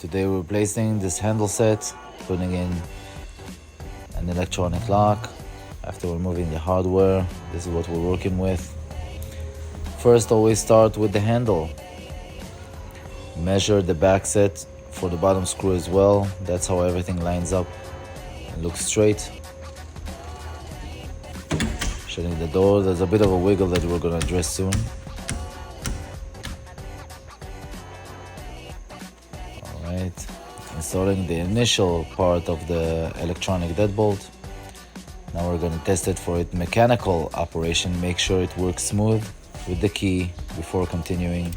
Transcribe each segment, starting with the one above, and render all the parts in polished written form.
Today we're replacing this handle set, putting in an electronic lock. After removing the hardware, this is what we're working with. First, always start with the handle. Measure the back set for the bottom screw as well. That's how everything lines up and looks straight. Shutting the door, there's a bit of a wiggle that we're going to address soon. Alright, installing the initial part of the electronic deadbolt. Now we're going to test it for its mechanical operation. Make sure it works smooth with the key before continuing.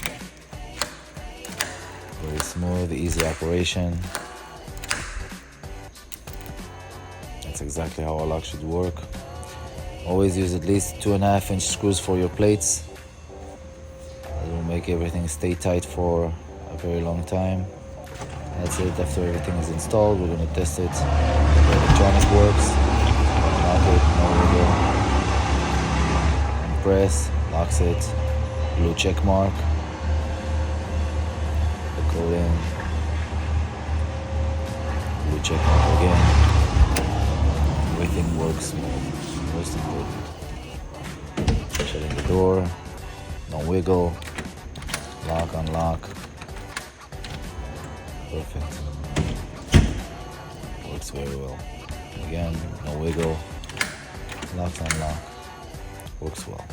Very smooth, easy operation. That's exactly how a lock should work. Always use at least 2.5-inch screws for your plates. That will make everything stay tight for a very long time. That's it. After everything is installed, we're going to test it. The electronic works. Lock it, no wiggle. And press, locks it. Blue check mark. The code in. Blue check mark again. Everything works smooth. Most important. Shutting the door. No wiggle. Lock, unlock. Perfect. Works very well. Again, no wiggle. Lock, unlock. Works well.